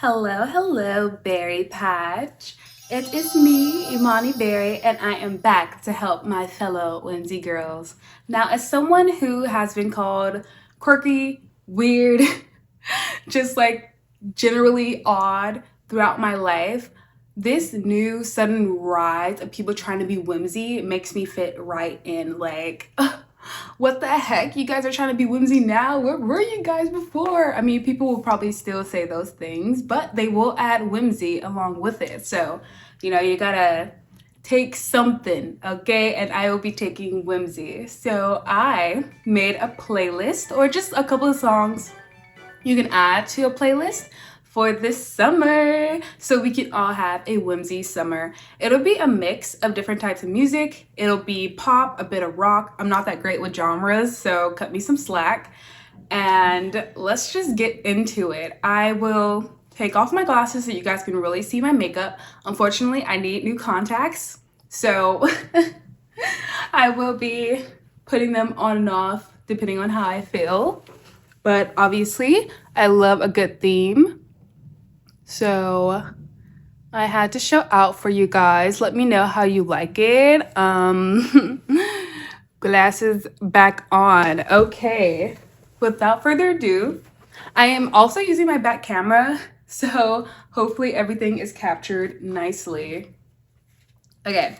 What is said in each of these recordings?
Hello, Berry Patch. It is me, Imani Berry, and I am back to help my fellow Whimsy girls. Now, as someone who has been called quirky, weird, just like generally odd throughout my life, this new sudden rise of people trying to be whimsy makes me fit right in. Like, what the heck? You guys are trying to be whimsy now? Where were you guys before? I mean, people will probably still say those things, but they will add whimsy along with it. So, you gotta take something, okay? And I will be taking whimsy. So I made a playlist or just a couple of songs you can add to a playlist for this summer so we can all have a whimsy summer. It'll be a mix of different types of music. It'll be pop, a bit of rock. I'm not that great with genres, so cut me some slack. And let's just get into it. I will take off my glasses so you guys can really see my makeup. Unfortunately, I need new contacts, so I will be putting them on and off depending on how I feel. But obviously, I love a good theme. So I had to show out for you guys. Let me know how you like it. Glasses back on. Okay. Without further ado, I am also using my back camera, so hopefully everything is captured nicely. Okay.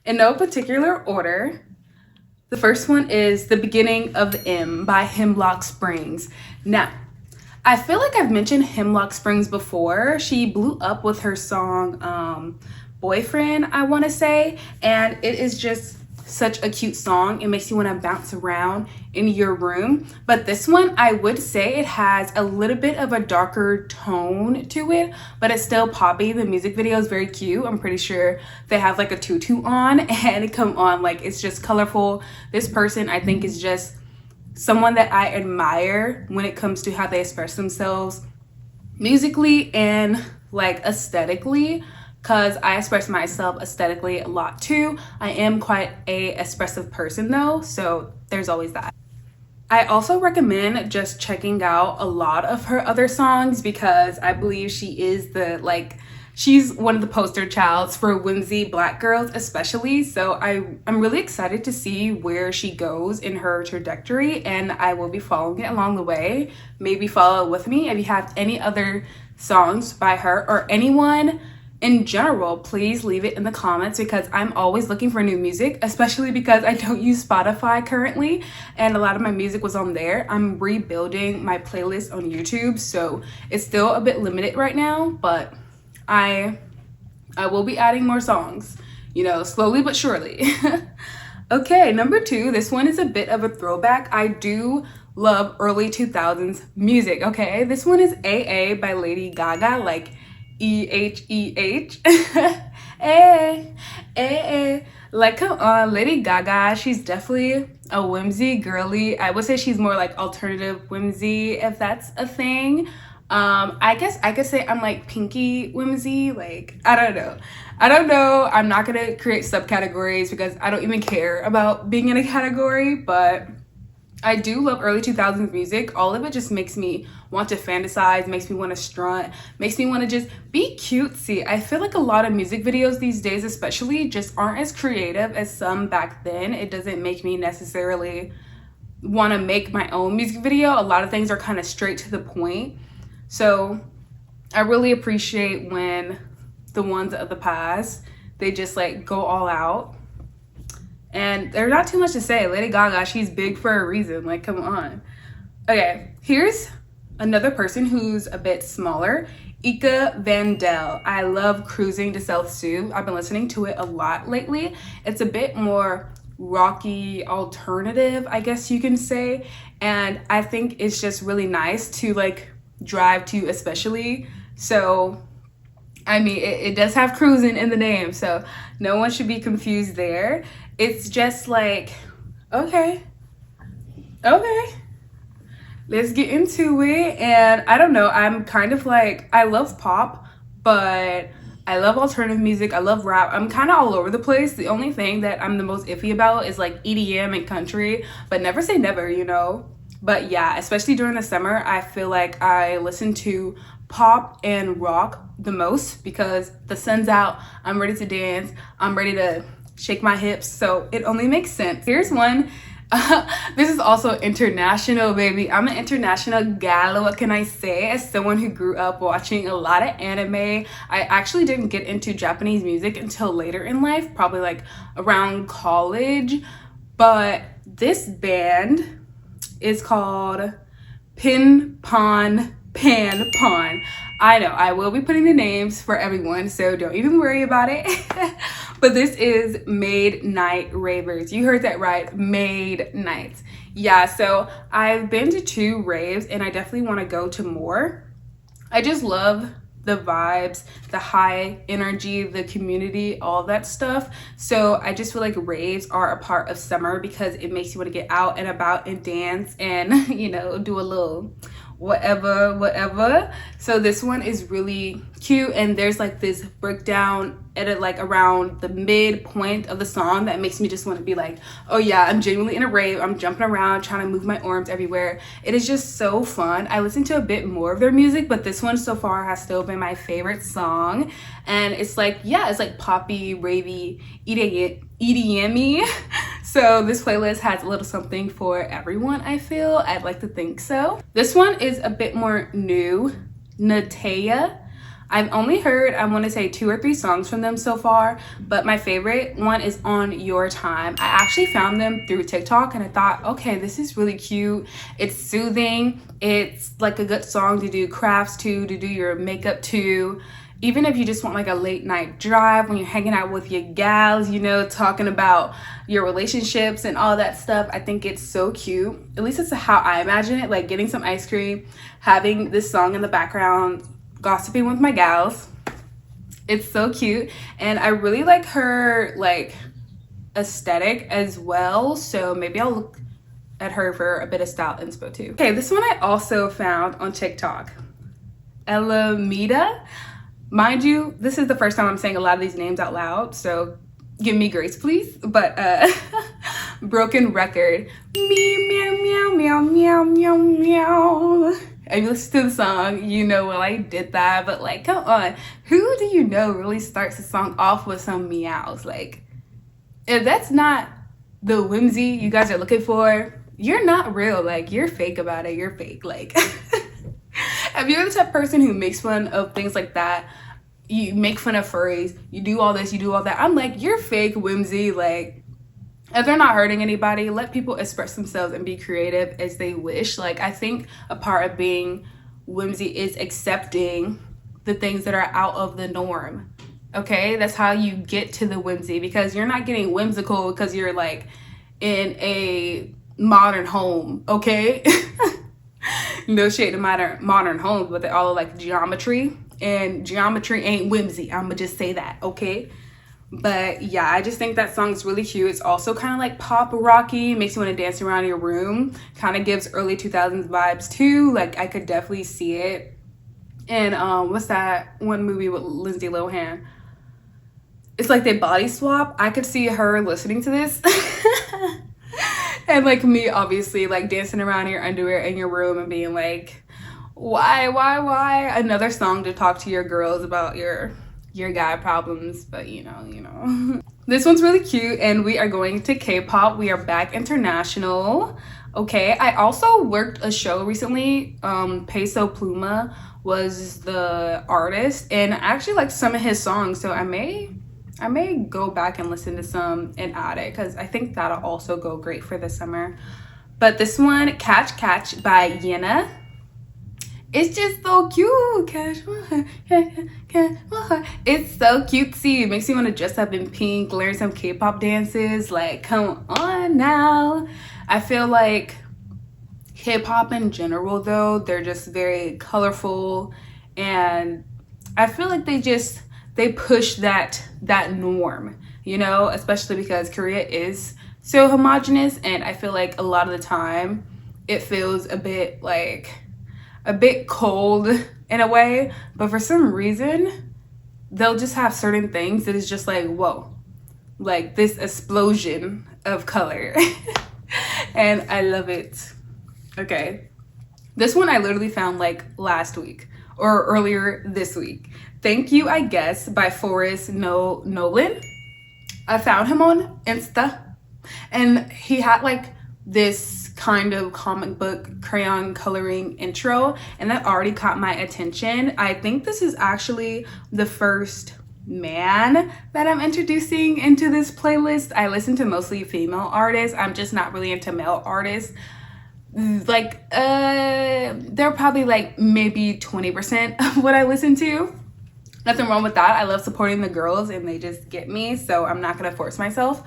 In no particular order, the first one is The Beginning of M by Hemlock Springs. Now, I feel like I've mentioned Hemlock Springs before. She blew up with her song Boyfriend, I want to say, and it is just such a cute song. It makes you want to bounce around in your room. But this one, I would say it has a little bit of a darker tone to it, but it's still poppy. The music video is very cute. I'm pretty sure they have like a tutu on, and come on, like it's just colorful. This person, I think, is just someone that I admire when it comes to how they express themselves musically and like aesthetically, because I express myself aesthetically a lot too. I am quite a expressive person though, so there's always that. I also recommend just checking out a lot of her other songs because I believe she is she's one of the poster childs for whimsy black girls especially. So I'm really excited to see where she goes in her trajectory, and I will be following it along the way. Maybe follow with me. If you have any other songs by her or anyone in general, please leave it in the comments because I'm always looking for new music, especially because I don't use Spotify currently and a lot of my music was on there. I'm rebuilding my playlist on YouTube, so it's still a bit limited right now, but I will be adding more songs, slowly but surely. Okay, number 2, this one is a bit of a throwback. I do love early 2000s music, okay? This one is AA by Lady Gaga, like E-H-E-H. Like, come on, Lady Gaga, she's definitely a whimsy girly. I would say she's more like alternative whimsy, if that's a thing. I guess I could say I'm like pinky whimsy. Like, I don't know. I'm not gonna create subcategories because I don't even care about being in a category, but I do love early 2000s music. All of it just makes me want to fantasize, makes me want to strut, makes me want to just be cutesy. I feel like a lot of music videos these days especially just aren't as creative as some back then. It doesn't make me necessarily want to make my own music video. A lot of things are kind of straight to the point. So I really appreciate when the ones of the past, they just like go all out. And there's not too much to say. Lady Gaga, she's big for a reason. Like, come on. Okay, here's another person who's a bit smaller. Ika Vandel. I love Cruising to Self Soothe. I've been listening to it a lot lately. It's a bit more rocky alternative, I guess you can say. And I think it's just really nice to like drive to, especially. So I mean, it does have cruising in the name, so no one should be confused there. It's just like, okay, let's get into it. And I don't know, I'm kind of like, I love pop, but I love alternative music. I love rap. I'm kind of all over the place. The only thing that I'm the most iffy about is like EDM and country, but never say never, But yeah, especially during the summer, I feel like I listen to pop and rock the most because the sun's out, I'm ready to dance, I'm ready to shake my hips, so it only makes sense. Here's one. This is also international, baby. I'm an international gal. What can I say? As someone who grew up watching a lot of anime, I actually didn't get into Japanese music until later in life, probably like around college. But this band is called Pin Pon Pan Pon. I know I will be putting the names for everyone, so don't even worry about it. But this is Midnight Ravers. You heard that right, Midnight. Yeah, so I've been to 2 raves and I definitely want to go to more. I just love the vibes, the high energy, the community, all that stuff. So I just feel like raves are a part of summer because it makes you want to get out and about and dance and, you know, do a little whatever. So this one is really cute, and there's like this breakdown at like around the midpoint of the song that makes me just want to be like, oh yeah, I'm genuinely in a rave, I'm jumping around trying to move my arms everywhere. It is just so fun. I listen to a bit more of their music, but this one so far has still been my favorite song. And it's like, yeah, it's like poppy, ravey, EDM-y. So this playlist has a little something for everyone, I feel. I'd like to think so. This one is a bit more new, Natea. I've only heard, I want to say 2 or 3 songs from them so far, but my favorite one is On Your Time. I actually found them through TikTok and I thought, okay, this is really cute. It's soothing. It's like a good song to do crafts to do your makeup to. Even if you just want like a late night drive when you're hanging out with your gals, you know, talking about your relationships and all that stuff. I think it's so cute. At least it's how I imagine it, like getting some ice cream, having this song in the background, gossiping with my gals. It's so cute. And I really like her like aesthetic as well. So maybe I'll look at her for a bit of style inspo too. Okay, this one I also found on TikTok. Alameda. Mind you, this is the first time I'm saying a lot of these names out loud, so give me grace, please. But Broken Record. Meow, meow, meow, meow, meow, meow. If you listen to the song, you know well I did that, but like, come on. Who do you know really starts the song off with some meows? Like, if that's not the whimsy you guys are looking for, you're not real. Like, you're fake about it. You're fake. Like, if you're the type of person who makes fun of things like that, you make fun of furries, you do all this, you do all that, I'm like, you're fake, whimsy. Like, if they're not hurting anybody, let people express themselves and be creative as they wish. Like, I think a part of being whimsy is accepting the things that are out of the norm. Okay, that's how you get to the whimsy, because you're not getting whimsical because you're like in a modern home, okay? No shade to modern homes, but they all like geometry, and geometry ain't whimsy. I'm gonna just say that, okay? But yeah, I just think that song's really cute. It's also kind of like pop rocky, makes you want to dance around your room, kind of gives early 2000s vibes too. Like, I could definitely see it. And what's that one movie with Lindsay Lohan? It's like they body swap. I could see her listening to this. And like me, obviously, like dancing around in your underwear in your room and being like, why? Another song to talk to your girls about your guy problems, but you know. This one's really cute, and we are going to K-pop. We are back international. Okay, I also worked a show recently. Peso Pluma was the artist, and I actually liked some of his songs, so I may go back and listen to some and add it, because I think that'll also go great for the summer. But this one, Catch Catch by Yena. It's just so cute. It's so cutesy. It makes me want to dress up in pink, learn some K-pop dances. Like, come on now. I feel like hip-hop in general, though, they're just very colorful, and I feel like they push that norm, you know, especially because Korea is so homogenous, and I feel like a lot of the time it feels a bit cold in a way, but for some reason they'll just have certain things that is just like, whoa, like this explosion of color. And I love it. Okay, this one I literally found like last week or earlier this week. Thank You, I Guess by Forrest Nolan. I found him on Insta, and he had like this kind of comic book crayon coloring intro, and that already caught my attention. I think this is actually the first man that I'm introducing into this playlist. I listen to mostly female artists. I'm just not really into male artists. Like they're probably like maybe 20% of what I listen to. Nothing wrong with that. I love supporting the girls and they just get me, so I'm not gonna force myself.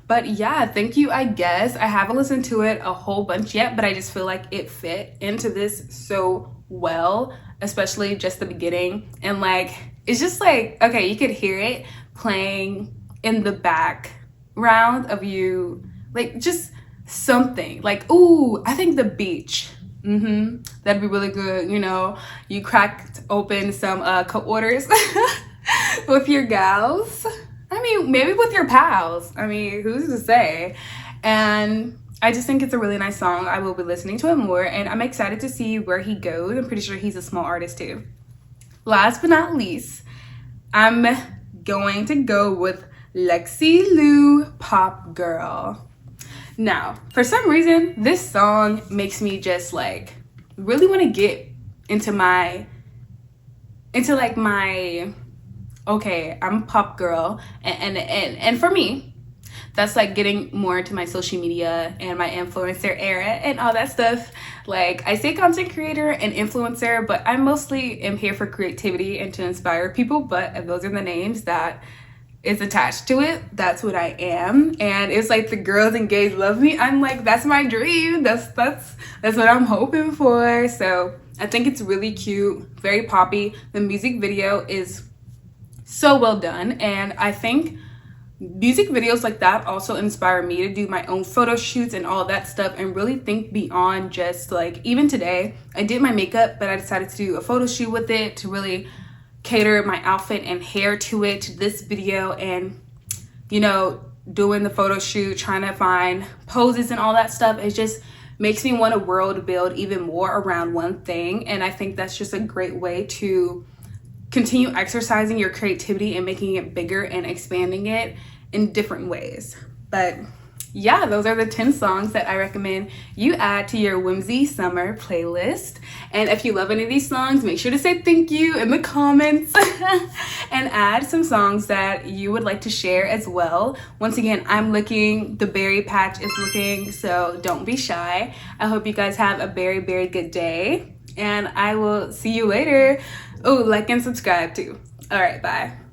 But yeah, Thank You, I Guess. I haven't listened to it a whole bunch yet, but I just feel like it fit into this so well, especially just the beginning. And like, it's just like, okay, you could hear it playing in the background of you, like just something like, ooh, I think the beach. That'd be really good. You know, you cracked open some co-orders with your gals. I mean, maybe with your pals. I mean, who's to say? And I just think it's a really nice song. I will be listening to it more, and I'm excited to see where he goes. I'm pretty sure he's a small artist too. Last but not least, I'm going to go with Lexi Lou, Pop Girl. Now, for some reason, this song makes me just like really want to get into my okay, I'm a pop girl, and for me, that's like getting more into my social media and my influencer era and all that stuff. Like, I say content creator and influencer, but I mostly am here for creativity and to inspire people. But if those are the names that is attached to it, that's what I am. And it's like the girls and gays love me. I'm like, that's my dream. That's what I'm hoping for. So I think it's really cute, very poppy. The music video is so well done, and I think music videos like that also inspire me to do my own photo shoots and all that stuff and really think beyond just like, even today I did my makeup, but I decided to do a photo shoot with it to really cater my outfit and hair to it, to this video, and you know, doing the photo shoot, trying to find poses and all that stuff. It just makes me want to world build even more around one thing, and I think that's just a great way to continue exercising your creativity and making it bigger and expanding it in different ways. But yeah, those are the 10 songs that I recommend you add to your Whimsy summer playlist. And if you love any of these songs, make sure to say thank you in the comments and add some songs that you would like to share as well. Once again, I'm looking, the berry patch is looking, so don't be shy. I hope you guys have a very, very good day, and I will see you later. Oh, like and subscribe too. All right, bye.